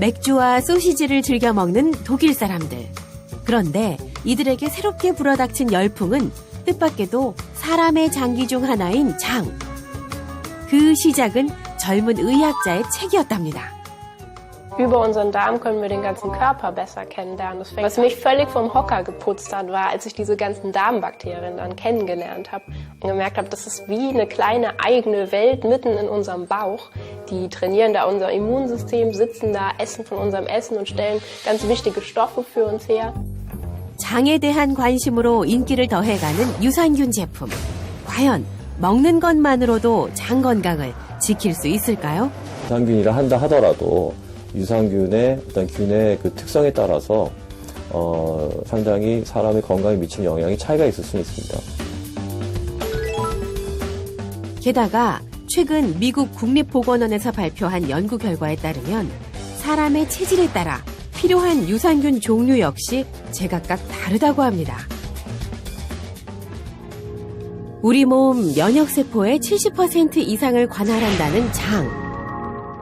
맥주와 소시지를 즐겨 먹는 독일 사람들. 그런데 이들에게 새롭게 불어닥친 열풍은 뜻밖에도 사람의 장기 중 하나인 장. 그 시작은 젊은 의학자의 책이었답니다. Über unseren Darm können wir den ganzen Körper besser kennenlernen. Was mich völlig vom Hocker geputzt hat, war, als ich diese ganzen Darmbakterien dann kennengelernt habe und gemerkt habe, das ist wie eine kleine eigene Welt mitten in unserem Bauch. Die trainieren da unser Immunsystem, sitzen da, essen von unserem Essen und stellen ganz wichtige Stoffe für uns her. 장에 대한 관심으로 인기를 더해가는 유산균 제품. 과연 먹는 것만으로도 장 건강을 지킬 수 있을까요? 유산균이라 한다 하더라도 유산균의 어떤 균의 그 특성에 따라서 상당히 사람의 건강에 미치는 영향이 차이가 있을 수 있습니다. 게다가 최근 미국 국립보건원에서 발표한 연구 결과에 따르면 사람의 체질에 따라 필요한 유산균 종류 역시 제각각 다르다고 합니다. 우리 몸 면역세포의 70% 이상을 관할한다는 장.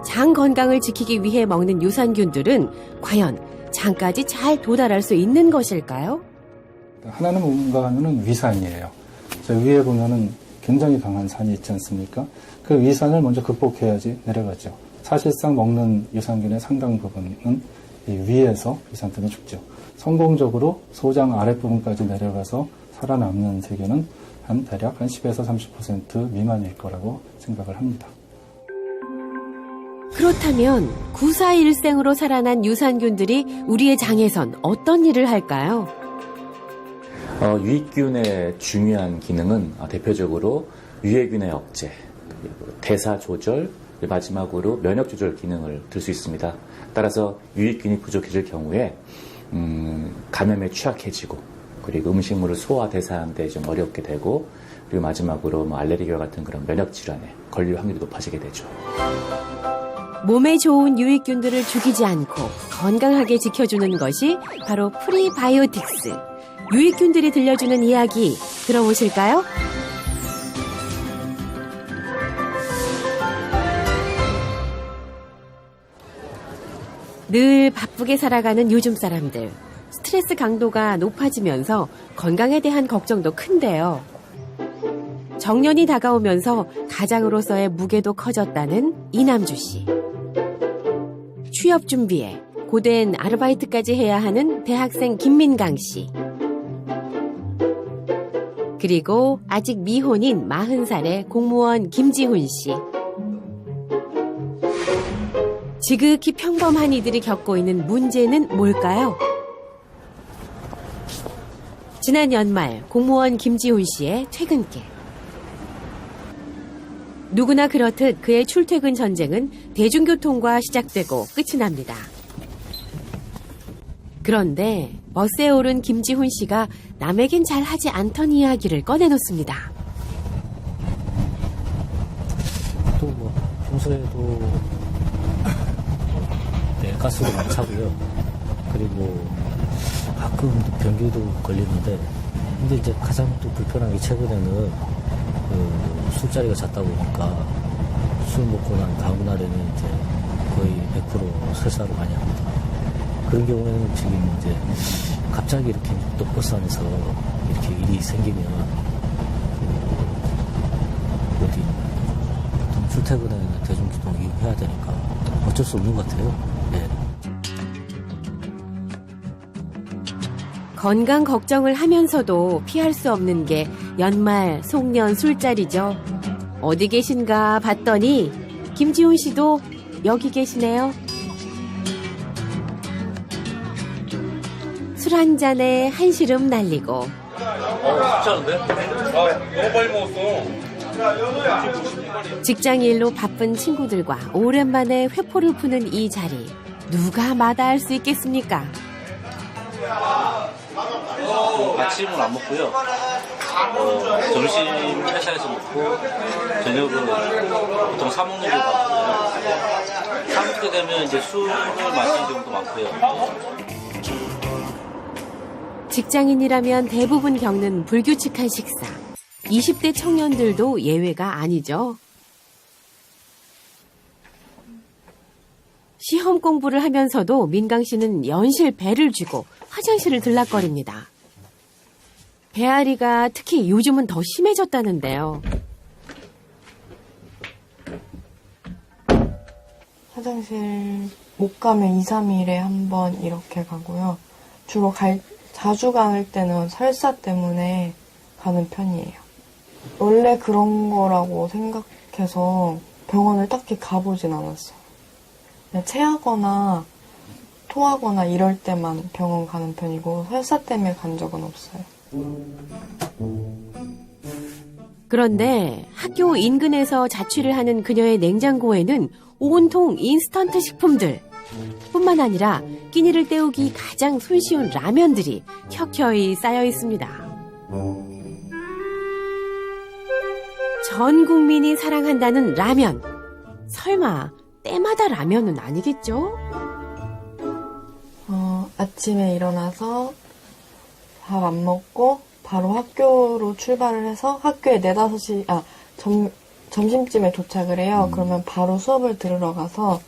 장 건강을 지키기 위해 먹는 유산균들은 과연 장까지 잘 도달할 수 있는 것일까요? 하나는 뭔가 하면은 위산이에요. 저 위에 보면은 굉장히 강한 산이 있지 않습니까? 그 위산을 먼저 극복해야지 내려가죠. 사실상 먹는 유산균의 상당 부분은 이 위에서 위산 때문에 죽죠. 성공적으로 소장 아랫부분까지 내려가서 살아남는 세균은 대략 한 10에서 30% 미만일 거라고 생각을 합니다. 그렇다면 구사일생으로 살아난 유산균들이 우리의 장에선 어떤 일을 할까요? 유익균의 중요한 기능은 대표적으로 유해균의 억제, 대사 조절, 마지막으로 면역 조절 기능을 들 수 있습니다. 따라서 유익균이 부족해질 경우에 감염에 취약해지고 그리고 음식물을 소화 대사하는 데 좀 어렵게 되고 그리고 마지막으로 알레르기와 같은 그런 면역 질환에 걸릴 확률이 높아지게 되죠. 몸에 좋은 유익균들을 죽이지 않고 건강하게 지켜주는 것이 바로 프리바이오틱스. 유익균들이 들려주는 이야기 들어보실까요? 늘 바쁘게 살아가는 요즘 사람들. 스트레스 강도가 높아지면서 건강에 대한 걱정도 큰데요. 정년이 다가오면서 가장으로서의 무게도 커졌다는 이남주 씨. 취업 준비에 고된 아르바이트까지 해야 하는 대학생 김민강 씨. 그리고 아직 미혼인 40살의 공무원 김지훈 씨. 지극히 평범한 이들이 겪고 있는 문제는 뭘까요? 지난 연말 공무원 김지훈 씨의 퇴근길. 누구나 그렇듯 그의 출퇴근 전쟁은 대중교통과 시작되고 끝이 납니다. 그런데 버스에 오른 김지훈 씨가 남에겐 잘하지 않던 이야기를 꺼내놓습니다. 또 뭐 평소에도 가스도 많이 차고요. 그리고 가끔 변기도 걸리는데 근데 이제 가장 또 불편한 게 최근에는 술자리가 잦다 보니까 술 먹고 난 다음 날에는 이제 거의 100% 설사를 많이 합니다. 그런 경우에는 지금 이제 갑자기 이렇게 또 버스 안에서 이렇게 일이 생기면 어디 보통 출퇴근에 대중교통 이용해야 되니까 어쩔 수 없는 것 같아요. 네. 건강 걱정을 하면서도 피할 수 없는 게 연말 송년 술자리죠. 어디 계신가 봤더니 김지훈 씨도 여기 계시네요. 술 한 잔에 한시름 날리고 괜찮은데? 너무 빨리 먹었어. 직장 일로 바쁜 친구들과 오랜만에 회포를 푸는 이 자리. 누가 마다할 수 있겠습니까? 아침은 안 먹고요. 점심 회사에서 먹고 저녁은 보통 사 먹는 게 많고요. 사 먹게 되면 이제 술을 마시는 경우도 많고요. 직장인이라면 대부분 겪는 불규칙한 식사. 20대 청년들도 예외가 아니죠. 시험 공부를 하면서도 민강 씨는 연실 배를 쥐고 화장실을 들락거립니다. 배앓이가 특히 요즘은 더 심해졌다는데요. 화장실 못 가면 2, 3일에 한 번 이렇게 가고요. 주로 자주 갈 때는 설사 때문에 가는 편이에요. 원래 그런 거라고 생각해서 병원을 딱히 가보진 않았어요. 그냥 체하거나 토하거나 이럴 때만 병원 가는 편이고 설사 때문에 간 적은 없어요. 그런데 학교 인근에서 자취를 하는 그녀의 냉장고에는 온통 인스턴트 식품들 뿐만 아니라 끼니를 때우기 가장 손쉬운 라면들이 켜켜이 쌓여 있습니다. 전 국민이 사랑한다는 라면. 설마 때마다 라면은 아니겠죠? 아침에 일어나서 밥 안 먹고 바로 학교로 출발을 해서 학교에 4, 5시, 점심쯤에 도착을 해요. 그러면 바로 수업을 들으러 가서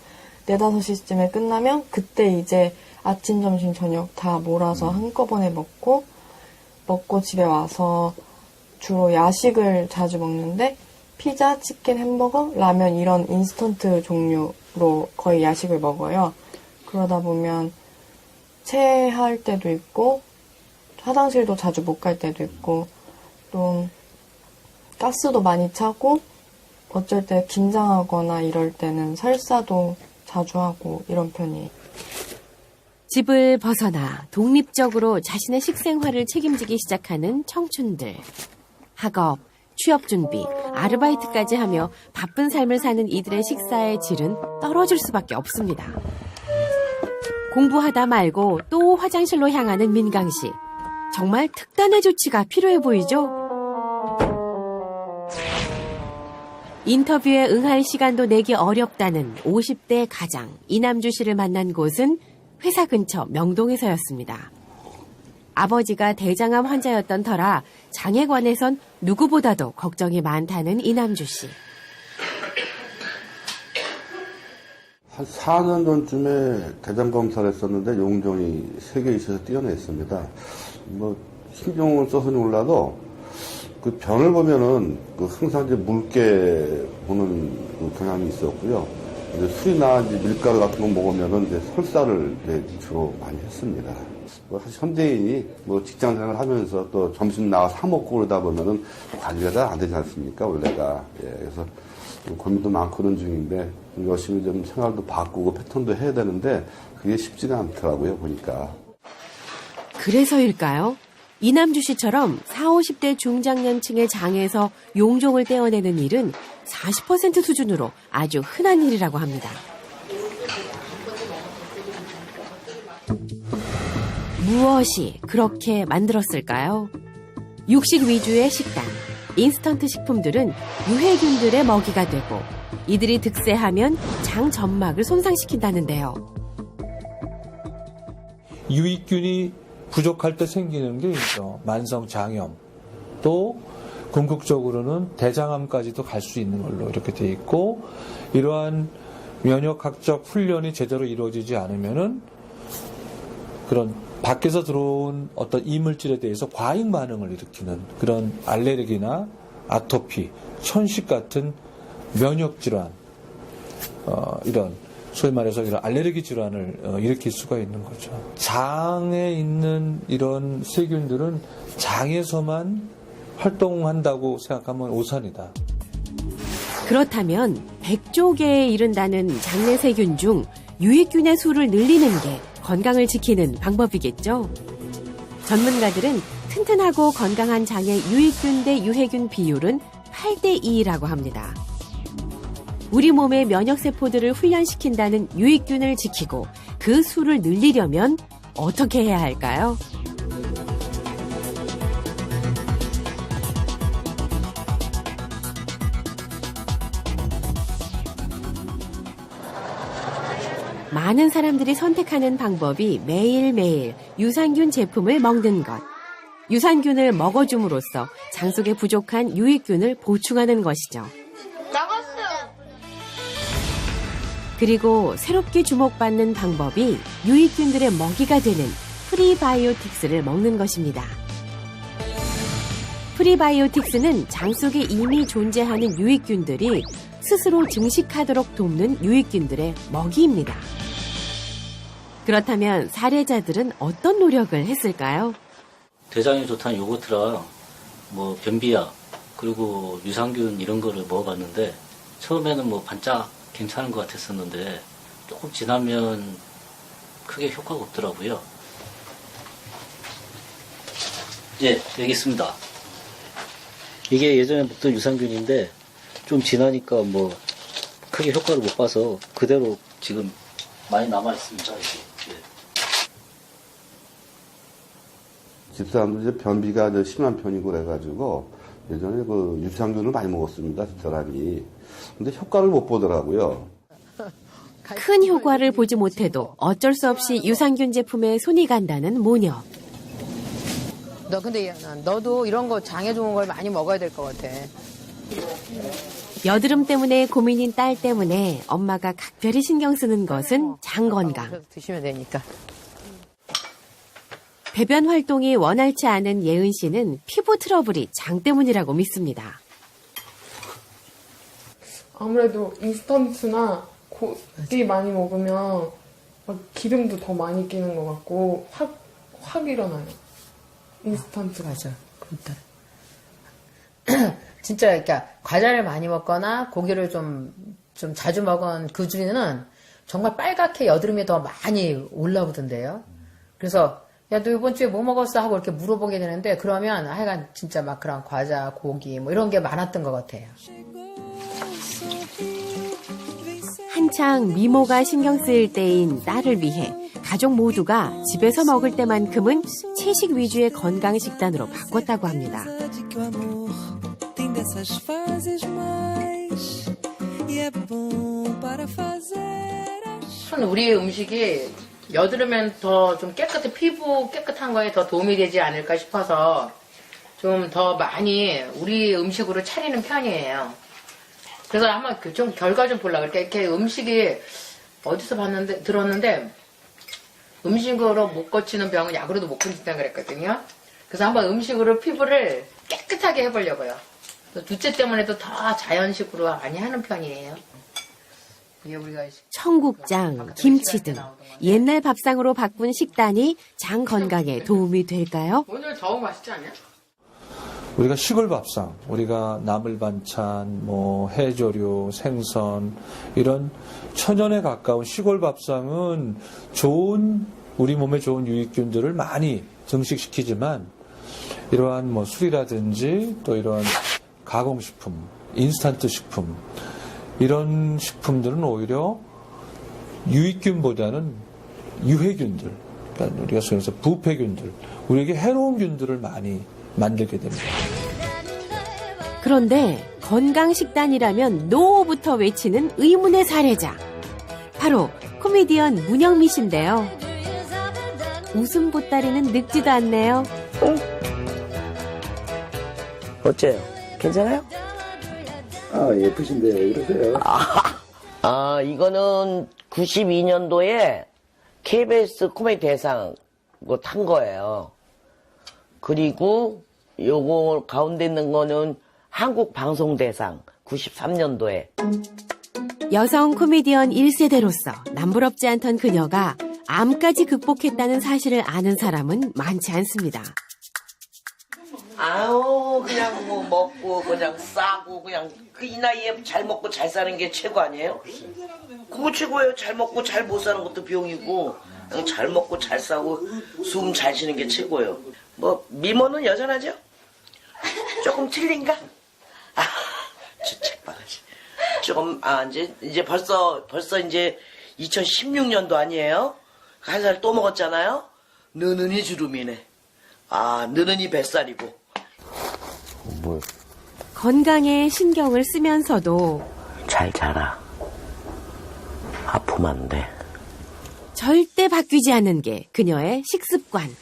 4, 5시쯤에 끝나면 그때 이제 아침, 점심, 저녁 다 몰아서 한꺼번에 먹고 집에 와서 주로 야식을 자주 먹는데 피자, 치킨, 햄버거, 라면 이런 인스턴트 종류로 거의 야식을 먹어요. 그러다 보면 체할 때도 있고 화장실도 자주 못 갈 때도 있고 또 가스도 많이 차고 어쩔 때 긴장하거나 이럴 때는 설사도 자주 하고 이런 편이에요. 집을 벗어나 독립적으로 자신의 식생활을 책임지기 시작하는 청춘들. 학업, 취업 준비, 아르바이트까지 하며 바쁜 삶을 사는 이들의 식사의 질은 떨어질 수밖에 없습니다. 공부하다 말고 또 화장실로 향하는 민강 씨. 정말 특단의 조치가 필요해 보이죠? 인터뷰에 응할 시간도 내기 어렵다는 50대 가장 이남주 씨를 만난 곳은 회사 근처 명동에서였습니다. 아버지가 대장암 환자였던 터라 장에 관해선 누구보다도 걱정이 많다는 이남주 씨. 한 4년 전쯤에 대장 검사를 했었는데 용종이 3개 있어서 뛰어냈습니다. 신경을 써서는 몰라도 그 변을 보면은 항상 이제 묽게 보는 그 경향이 있었고요. 이제 술이나 이제 밀가루 같은 거 먹으면은 이제 설사를 이제 주로 많이 했습니다. 사실 현대인이 직장 생활을 하면서 또 점심 나와 사 먹고 그러다 보면은 관리가 잘 안 되지 않습니까, 원래가. 그래서 고민도 많고 그런 중인데 열심히 좀 생활도 바꾸고 패턴도 해야 되는데 그게 쉽지가 않더라고요, 보니까. 그래서일까요? 이남주 씨처럼 40, 50대 중장년층의 장에서 용종을 떼어내는 일은 40% 수준으로 아주 흔한 일이라고 합니다. 무엇이 그렇게 만들었을까요? 육식 위주의 식단, 인스턴트 식품들은 유해균들의 먹이가 되고 이들이 득세하면 장 점막을 손상시킨다는데요. 유익균이 부족할 때 생기는 게 있죠. 만성장염, 또 궁극적으로는 대장암까지도 갈 수 있는 걸로 이렇게 돼 있고, 이러한 면역학적 훈련이 제대로 이루어지지 않으면은 그런 밖에서 들어온 어떤 이물질에 대해서 과잉 반응을 일으키는 그런 알레르기나 아토피, 천식 같은 면역 질환, 이런 소위 말해서 이런 알레르기 질환을 일으킬 수가 있는 거죠. 장에 있는 이런 세균들은 장에서만 활동한다고 생각하면 오산이다. 그렇다면 100조 개에 이른다는 장내 세균 중 유익균의 수를 늘리는 게 건강을 지키는 방법이겠죠. 전문가들은 튼튼하고 건강한 장의 유익균 대 유해균 비율은 8대 2라고 합니다. 우리 몸의 면역세포들을 훈련시킨다는 유익균을 지키고 그 수를 늘리려면 어떻게 해야 할까요? 많은 사람들이 선택하는 방법이 매일매일 유산균 제품을 먹는 것. 유산균을 먹어줌으로써 장 속에 부족한 유익균을 보충하는 것이죠. 그리고 새롭게 주목받는 방법이 유익균들의 먹이가 되는 프리바이오틱스를 먹는 것입니다. 프리바이오틱스는 장 속에 이미 존재하는 유익균들이 스스로 증식하도록 돕는 유익균들의 먹이입니다. 그렇다면 사례자들은 어떤 노력을 했을까요? 대장에 좋다는 요거트랑 뭐 변비약 그리고 유산균 이런 거를 먹어봤는데 처음에는 뭐 반짝 괜찮은 것 같았었는데 조금 지나면 크게 효과가 없더라고요. 예, 여기 있습니다. 이게 예전에 먹던 유산균인데 좀 지나니까 뭐 크게 효과를 못 봐서 그대로 지금 많이 남아 있습니다. 예. 집사람도 이제 변비가 이제 심한 편이고 그래가지고 예전에 그 유산균을 많이 먹었습니다. 집사람이. 근데 효과를 못 보더라고요. 큰 효과를 보지 못해도 어쩔 수 없이 유산균 제품에 손이 간다는 모녀. 근데 너도 이런 거 장에 좋은 걸 많이 먹어야 될 것 같아. 여드름 때문에 고민인 딸 때문에 엄마가 각별히 신경 쓰는 것은 장 건강. 그래서 드시면 되니까. 배변 활동이 원활치 않은 예은 씨는 피부 트러블이 장 때문이라고 믿습니다. 아무래도 인스턴트나 고기 많이 먹으면 막 기름도 더 많이 끼는 것 같고 확 일어나요. 인스턴트. 맞아. 진짜 그러니까 과자를 많이 먹거나 고기를 좀 자주 먹은 그 주에는 정말 빨갛게 여드름이 더 많이 올라오던데요. 그래서 야, 너 이번 주에 뭐 먹었어? 하고 이렇게 물어보게 되는데 그러면 하여간 진짜 막 그런 과자, 고기 뭐 이런 게 많았던 것 같아요. 한창 미모가 신경 쓰일 때인 딸을 위해 가족 모두가 집에서 먹을 때만큼은 채식 위주의 건강 식단으로 바꿨다고 합니다. 우리 음식이 여드름엔 더 좀 피부 깨끗한 거에 더 도움이 되지 않을까 싶어서 좀 더 많이 우리 음식으로 차리는 편이에요. 그래서 한번 좀 결과 좀 보려고 이렇게 음식이 어디서 들었는데 음식으로 못 고치는 병은 약으로도 못 고친다고 그랬거든요. 그래서 한번 음식으로 피부를 깨끗하게 해보려고요. 둘째 때문에도 더 자연식으로 많이 하는 편이에요. 청국장, 김치 등 옛날 밥상으로 바꾼 식단이 장 건강에 도움이 될까요? 오늘 더 맛있지 않냐? 우리가 시골 밥상, 우리가 나물 반찬, 뭐 해조류, 생선 이런 천연에 가까운 시골 밥상은 우리 몸에 좋은 유익균들을 많이 증식시키지만 이러한 뭐 술이라든지 또 이러한 가공식품, 인스턴트 식품 이런 식품들은 오히려 유익균보다는 유해균들, 그러니까 우리가 소위 해서 부패균들, 우리에게 해로운 균들을 많이 만들게 됩니다. 그런데 건강 식단이라면 노부터 외치는 의문의 사례자. 바로 코미디언 문영미 씨인데요. 웃음 보따리는 늙지도 않네요. 어째요? 괜찮아요? 예쁘신데 왜 이러세요? 이거는 92년도에 KBS 코미디 대상 탄 거예요. 그리고 요거 가운데 있는 거는 한국 방송 대상 93년도에. 여성 코미디언 1세대로서 남부럽지 않던 그녀가 암까지 극복했다는 사실을 아는 사람은 많지 않습니다. 그냥 뭐 먹고 그냥 싸고 그냥 이 나이에 잘 먹고 잘 사는 게 최고 아니에요? 그거 최고예요. 잘 먹고 잘 못 사는 것도 병이고 그냥 잘 먹고 잘 싸고 숨 잘 쉬는 게 최고예요. 뭐 미모는 여전하죠? 조금 틀린가? 주책 바가지. 조금 이제 벌써 이제 2016년도 아니에요? 한 살 또 먹었잖아요. 느느니 주름이네. 느느니 뱃살이고. 건강에 신경을 쓰면서도 잘 자라. 아프면 안 돼. 절대 바뀌지 않는 게 그녀의 식습관.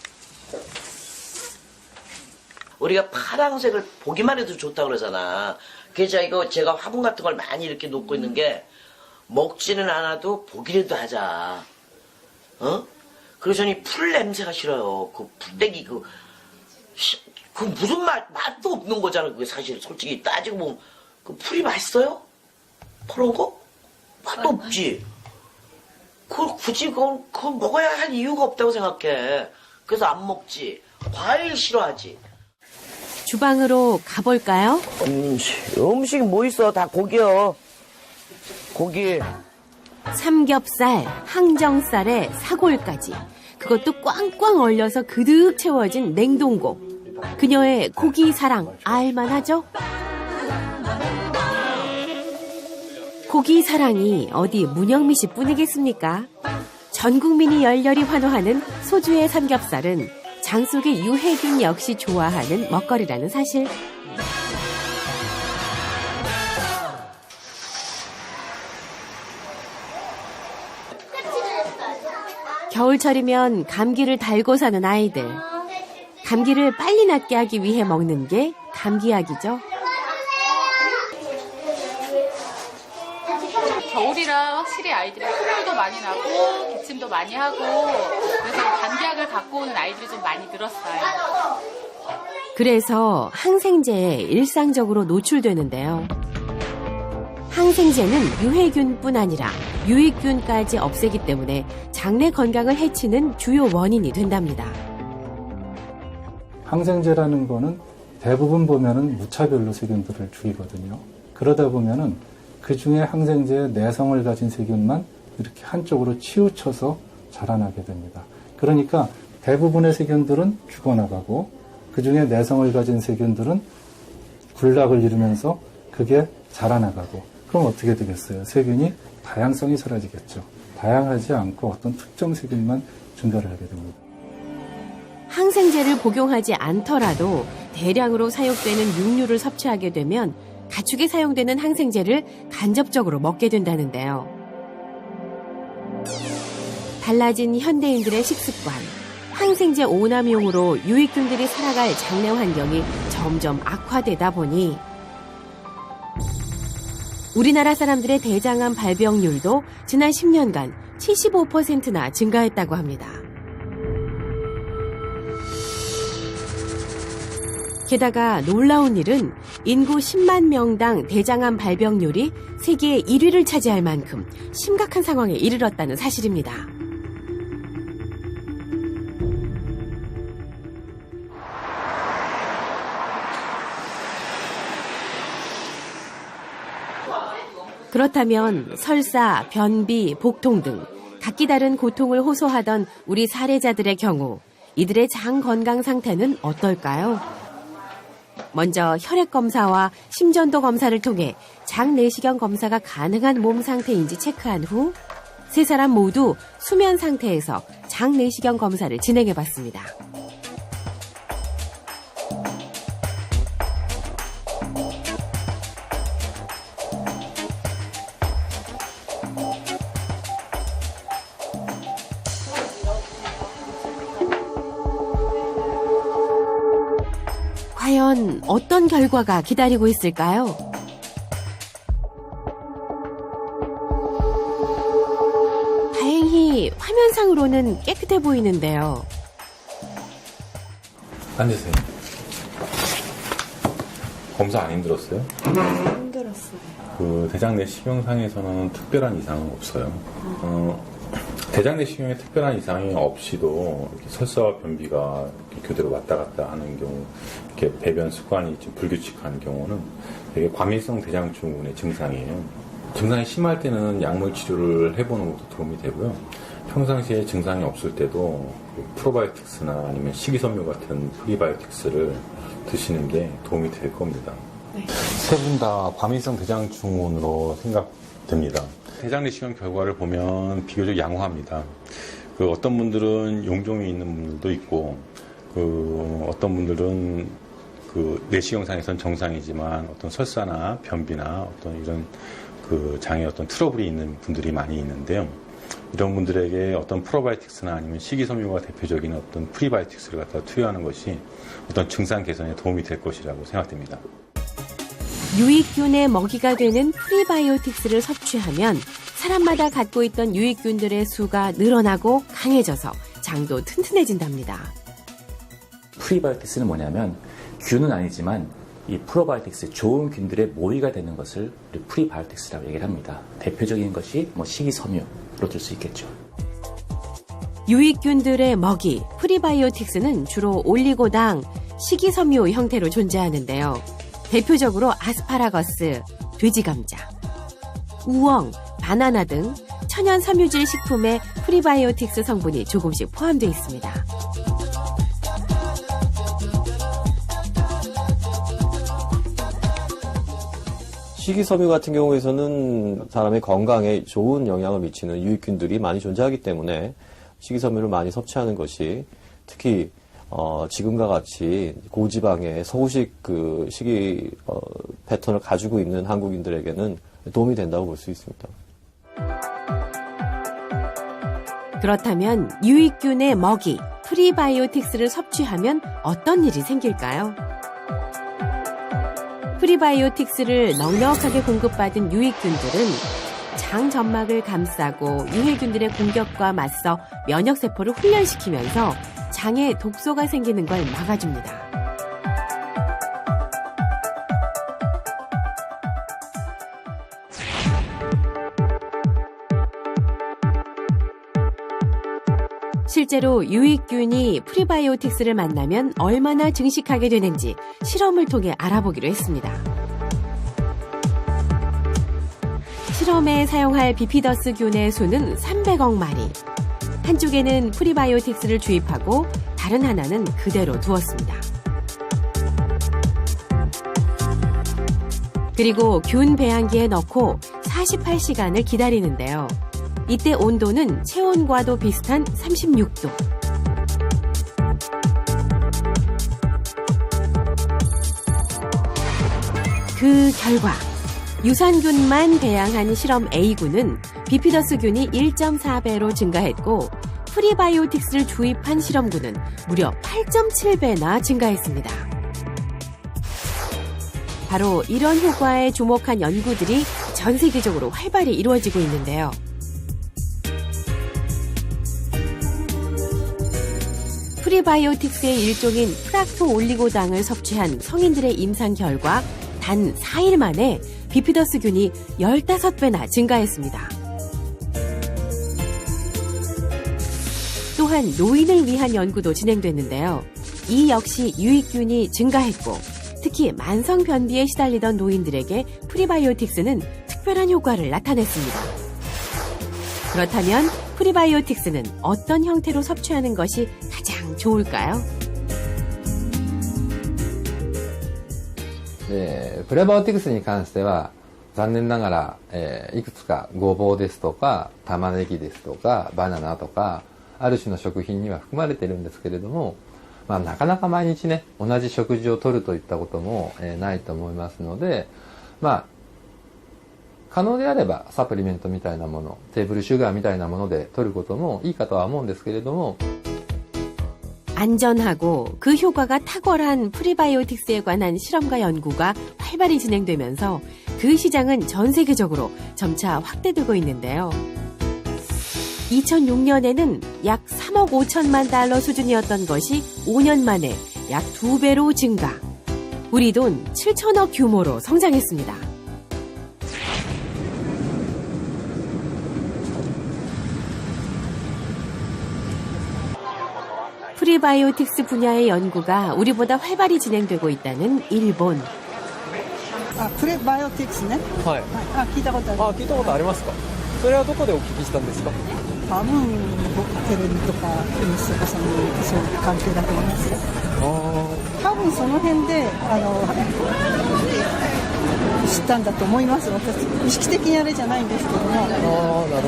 우리가 파란색을 보기만 해도 좋다고 그러잖아. 그래서 제가 화분 같은 걸 많이 이렇게 놓고 있는 게 먹지는 않아도 보기라도 하자. 그래서 이 풀 냄새가 싫어요. 그 풀떼기 그 무슨 맛도 없는 거잖아. 그게 사실 솔직히 따지고 보면 그 풀이 맛있어요? 그런 거? 맛도 없지. 굳이 그걸 먹어야 할 이유가 없다고 생각해. 그래서 안 먹지. 과일 싫어하지. 주방으로 가볼까요? 음식이 뭐 있어? 다 고기요. 고기. 삼겹살, 항정살에 사골까지. 그것도 꽝꽝 얼려서 그득 채워진 냉동고. 그녀의 고기 사랑 알만하죠? 고기 사랑이 어디 문영미 씨뿐이겠습니까? 전 국민이 열렬히 환호하는 소주의 삼겹살은 장속의 유해균 역시 좋아하는 먹거리라는 사실. 겨울철이면 감기를 달고 사는 아이들. 감기를 빨리 낫게 하기 위해 먹는 게 감기약이죠. 겨울이라 확실히 아이들이 콧물도 많이 나고 기침도 많이 하고 그래서 감기약을 갖고 오는 아이들이 좀 많이 늘었어요. 그래서 항생제에 일상적으로 노출되는데요. 항생제는 유해균뿐 아니라 유익균까지 없애기 때문에 장내 건강을 해치는 주요 원인이 된답니다. 항생제라는 거는 대부분 보면은 무차별로 세균들을 죽이거든요. 그러다 보면은 그 중에 항생제의 내성을 가진 세균만 이렇게 한쪽으로 치우쳐서 자라나게 됩니다. 그러니까 대부분의 세균들은 죽어나가고 그 중에 내성을 가진 세균들은 군락을 이루면서 그게 자라나가고 그럼 어떻게 되겠어요? 세균이 다양성이 사라지겠죠. 다양하지 않고 어떤 특정 세균만 증가를 하게 됩니다. 항생제를 복용하지 않더라도 대량으로 사육되는 육류를 섭취하게 되면 가축에 사용되는 항생제를 간접적으로 먹게 된다는데요. 달라진 현대인들의 식습관, 항생제 오남용으로 유익균들이 살아갈 장내 환경이 점점 악화되다 보니 우리나라 사람들의 대장암 발병률도 지난 10년간 75%나 증가했다고 합니다. 게다가 놀라운 일은 인구 10만 명당 대장암 발병률이 세계 1위를 차지할 만큼 심각한 상황에 이르렀다는 사실입니다. 그렇다면 설사, 변비, 복통 등 각기 다른 고통을 호소하던 우리 사례자들의 경우 이들의 장 건강 상태는 어떨까요? 먼저 혈액 검사와 심전도 검사를 통해 장 내시경 검사가 가능한 몸 상태인지 체크한 후 세 사람 모두 수면 상태에서 장 내시경 검사를 진행해 봤습니다. 과연 어떤 결과가 기다리고 있을까요? 다행히 화면상으로는 깨끗해 보이는데요. 앉으세요. 검사 안 힘들었어요? 힘들었어요. 그 대장 내시경상에서는 특별한 이상은 없어요. 대장 내시경에 특별한 이상이 없이도 이렇게 설사와 변비가 이렇게 교대로 왔다 갔다 하는 경우, 이렇게 배변 습관이 좀 불규칙한 경우는 되게 과민성 대장증후군의 증상이에요. 증상이 심할 때는 약물 치료를 해보는 것도 도움이 되고요. 평상시에 증상이 없을 때도 프로바이오틱스나 아니면 식이섬유 같은 프리바이오틱스를 드시는 게 도움이 될 겁니다. 네. 세 분 다 과민성 대장증후군으로 생각됩니다. 대장 내시경 결과를 보면 비교적 양호합니다. 그 어떤 분들은 용종이 있는 분들도 있고, 그 어떤 분들은 그 내시경상에선 정상이지만 어떤 설사나 변비나 어떤 이런 그 장에 어떤 트러블이 있는 분들이 많이 있는데요. 이런 분들에게 어떤 프로바이오틱스나 아니면 식이섬유가 대표적인 어떤 프리바이오틱스를 갖다 투여하는 것이 어떤 증상 개선에 도움이 될 것이라고 생각됩니다. 유익균의 먹이가 되는 프리바이오틱스를 섭취하면 사람마다 갖고 있던 유익균들의 수가 늘어나고 강해져서 장도 튼튼해진답니다. 프리바이오틱스는 뭐냐면 균은 아니지만 이 프로바이오틱스 좋은 균들의 모이가 되는 것을 우리 프리바이오틱스라고 얘기를 합니다. 대표적인 것이 식이섬유로 들 수 있겠죠. 유익균들의 먹이 프리바이오틱스는 주로 올리고당, 식이섬유 형태로 존재하는데요. 대표적으로 아스파라거스, 돼지감자, 우엉, 바나나 등 천연 섬유질 식품에 프리바이오틱스 성분이 조금씩 포함되어 있습니다. 식이섬유 같은 경우에서는 사람의 건강에 좋은 영향을 미치는 유익균들이 많이 존재하기 때문에 식이섬유를 많이 섭취하는 것이 특히 지금과 같이 고지방의 서구식 식이 패턴을 가지고 있는 한국인들에게는 도움이 된다고 볼 수 있습니다. 그렇다면 유익균의 먹이 프리바이오틱스를 섭취하면 어떤 일이 생길까요? 프리바이오틱스를 넉넉하게 공급받은 유익균들은 장 점막을 감싸고 유해균들의 공격과 맞서 면역세포를 훈련시키면서 장에 독소가 생기는 걸 막아줍니다. 실제로 유익균이 프리바이오틱스를 만나면 얼마나 증식하게 되는지 실험을 통해 알아보기로 했습니다. 실험에 사용할 비피더스균의 수는 300억 마리. 한쪽에는 프리바이오틱스를 주입하고 다른 하나는 그대로 두었습니다. 그리고 균 배양기에 넣고 48시간을 기다리는데요. 이때 온도는 체온과도 비슷한 36도. 그 결과 유산균만 배양한 실험 A군은 비피더스균이 1.4배로 증가했고 프리바이오틱스를 주입한 실험군은 무려 8.7배나 증가했습니다. 바로 이런 효과에 주목한 연구들이 전 세계적으로 활발히 이루어지고 있는데요. 프리바이오틱스의 일종인 프락토 올리고당을 섭취한 성인들의 임상 결과 단 4일 만에 비피더스균이 15배나 증가했습니다. 또한 노인을 위한 연구도 진행됐는데요. 이 역시 유익균이 증가했고 특히 만성변비에 시달리던 노인들에게 프리바이오틱스는 특별한 효과를 나타냈습니다. 그렇다면 프리바이오틱스는 어떤 형태로 섭취하는 것이 가장 좋을까요? プレバイオティクスに関しては残念ながら、いくつかごぼうですとか玉ねぎですとかバナナとかある種の食品には含まれているんですけれども、なかなか毎日ね同じ食事をとるといったことも、ないと思いますので、可能であればサプリメントみたいなもの、テーブルシュガーみたいなもので摂ることもいいかとは思うんですけれども、 안전하고 그 효과가 탁월한 프리바이오틱스에 관한 실험과 연구가 활발히 진행되면서 그 시장은 전 세계적으로 점차 확대되고 있는데요. 2006년에는 약 3억 5천만 달러 수준이었던 것이 5년 만에 약 2배로 증가. 우리 돈 7천억 규모로 성장했습니다. 프리바이오틱스 분야의 연구가 우리보다 활발히 진행되고 있다는 일본. プレバイオティクスね。はい。聞いたことある。聞いたことありますか。それはどこでお聞きしたんですか。多分テレビとかニュースとかそういう関係だと思いますよ。多分その辺で知ったんだと思います。私意識的にあれじゃないんですけども。なる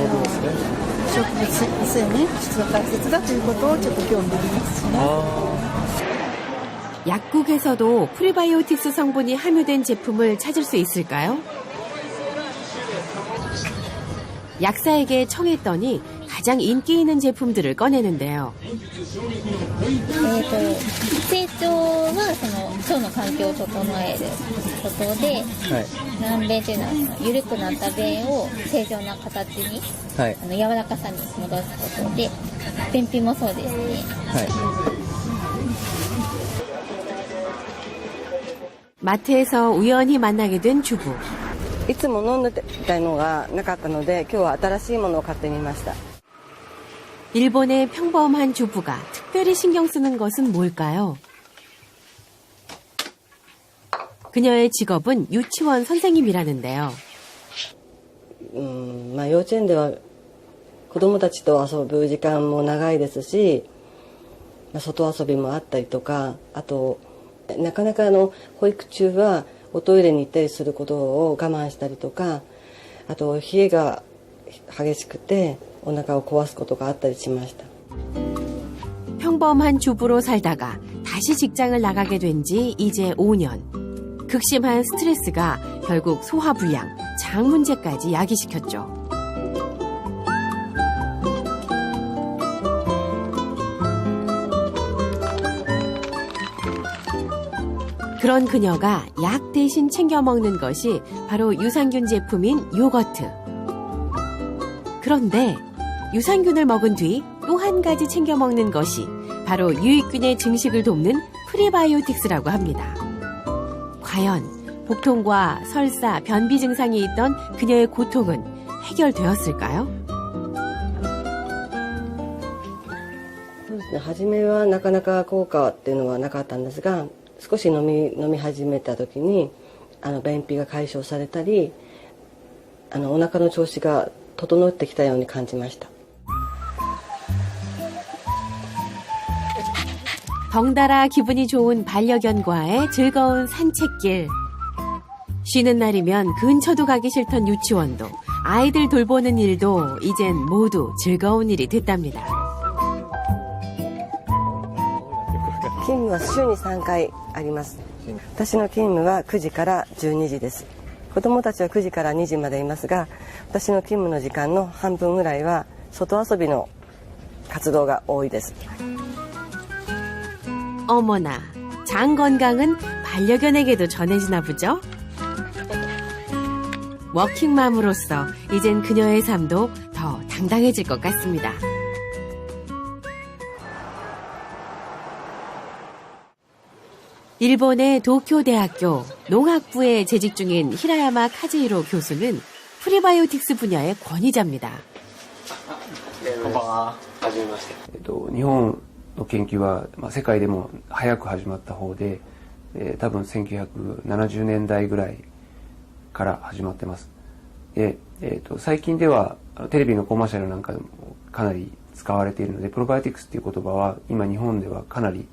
ほどですね。 植物性ね、質が大切だということをちょっと興味ありますしね。 약국에서도 프리바이오틱스 성분이 함유된 제품을 찾을 수 있을까요? 약사에게 청했더니 가장 인기 있는 제품들을 꺼내는데요. 成長はその腸の環境を整えることで、軟便というのはその緩くなった便を正常な形に、柔らかさに戻すことで、便秘もそうですね。 마트에서 우연히 만나게 된 주부. いつも飲んでたのがなかったので今日は新しいものを買ってみました。 일본의 평범한 주부가 특별히 신경 쓰는 것은 뭘까요? 그녀의 직업은 유치원 선생님이라는데요. 幼稚園では子供たちと遊ぶ時間も長いですし、外遊びもあったりとか、あとなかなか保育中はおトイレに行ったりすることを我慢したりとか、あと冷えが激しくてお腹を壊すことがあったりしました。 평범한 주부로 살다가 다시 직장을 나가게 된 지 이제 5년. 극심한 스트레스가 결국 소화불량, 장 문제까지 야기시켰죠. 그런 그녀가 약 대신 챙겨 먹는 것이 바로 유산균 제품인 요거트. 그런데 유산균을 먹은 뒤 또 한 가지 챙겨 먹는 것이 바로 유익균의 증식을 돕는 프리바이오틱스라고 합니다. 과연 복통과 설사, 변비 증상이 있던 그녀의 고통은 해결되었을까요? そうですね、初めはなかなか効果っていうのはなかったんですが、少し飲み始めた時に便秘が解消されたり、お腹の調子が整ってきたように感じました。 덩달아 기분이 좋은 반려견과의 즐거운 산책길. 쉬는 날이면 근처도 가기 싫던 유치원도, 아이들 돌보는 일도 이젠 모두 즐거운 일이 됐답니다. 勤務は週に3回あります。私の勤務は9時から12時です。子どもたちは9時から2時までいますが、私の勤務の時間の半分ぐらいは外遊びの活動が多いです。 어머나, 장 건강은 반려견에게도 전해지나 보죠? 워킹맘으로서 이젠 그녀의 삶도 더 당당해질 것 같습니다. 일본의 도쿄대학교 농학부에 재직 중인 히라야마 카즈히로 교수는 프리바이오틱스 분야의 권위자입니다. 日本の研究は、世界でも早く始まった方で、多分1970年代ぐらいから始まってます。で、最近ではテレビのコマーシャルなんかでもかなり使われているので、プロバイオティクスという言葉は今日本ではかなり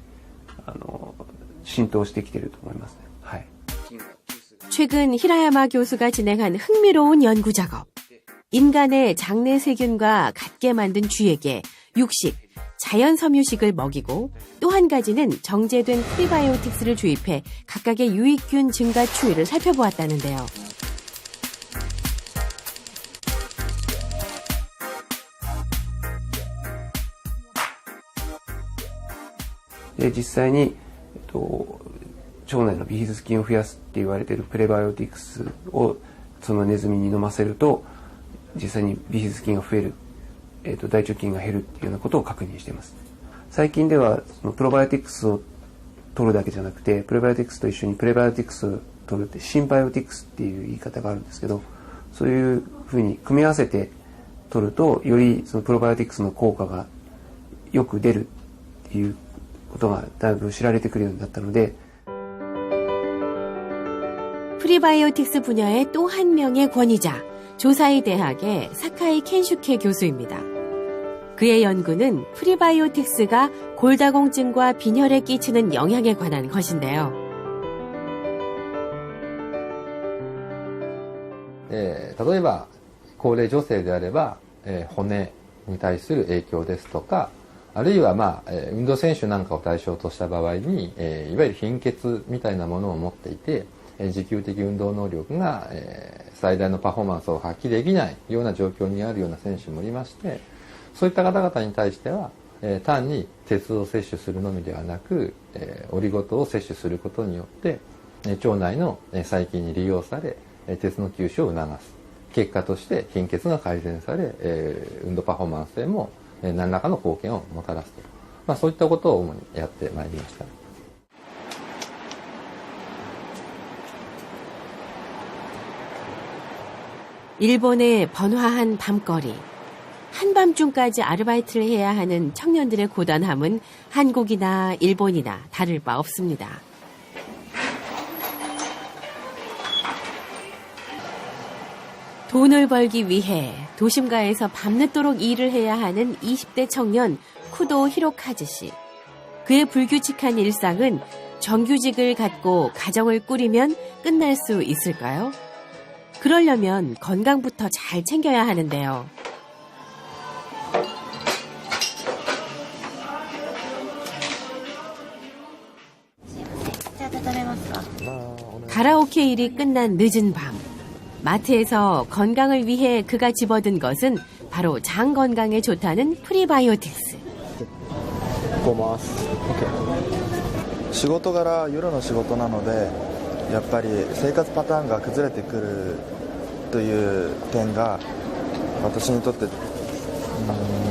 浸透してきていると思いますね。はい。 최근 히라야마 교수가 진행한 흥미로운 연구 작업. 인간의 장내 세균과 같게 만든 쥐에게 육식, 자연 섬유식을 먹이고 또 한 가지는 정제된 프리바이오틱스를 주입해 각각의 유익균 증가 추이를 살펴보았다는데요. 네, 実際に腸内のビフィズス菌を増やすって言われているプレバイオティクスをそのネズミに飲ませると実際にビフィズス菌が増える、大腸菌が減るっていうようなことを確認しています。最近ではそのプロバイオティクスを取るだけじゃなくてプレバイオティクスと一緒にプレバイオティクスを取るってシンバイオティクスっていう言い方があるんですけど、そういうふうに組み合わせて取るとよりそのプロバイオティクスの効果がよく出るっていうことがだいぶ知られてくるようになったので 프리바이오틱스 분야의 또 한 명의 권위자, 조사이 대학의 사카이 켄슈케 교수입니다. 그의 연구는 프리바이오틱스가 골다공증과 빈혈에 끼치는 영향에 관한 것인데요. 例えば高齢女性であれば、骨に対する影響ですとか、あるいは運動選手なんかを対象とした場合に、いわゆる貧血みたいなものを持っていて、持久的運動能力が、最大のパフォーマンスを発揮できないような状況にあるような選手もいまして、そういった方々に対しては、単に鉄を摂取するのみではなく、オリゴ糖を摂取することによって、腸内の細菌に利用され、鉄の吸収を促す。結果として貧血が改善され、運動パフォーマンスへも何らかの貢献をもたらすと。そういったことを主にやってまいりました。일본의 번화한 밤거리. 한밤중까지 아르바이트를 해야 하는 청년들의 고단함은 한국이나 일본이나 다를 바 없습니다. 돈을 벌기 위해 도심가에서 밤늦도록 일을 해야 하는 20대 청년 쿠도 히로카즈 씨. 그의 불규칙한 일상은 정규직을 갖고 가정을 꾸리면 끝날 수 있을까요? 그러려면 건강부터 잘 챙겨야 하는데요. 가라오케 일이 끝난 늦은 밤. 마트에서 건강을 위해 그가 집어든 것은 바로 장 건강에 좋다는 프리바이오틱스. 仕事柄夜の仕事なのでやっぱり生活パターンが崩れてくるという点が私にとって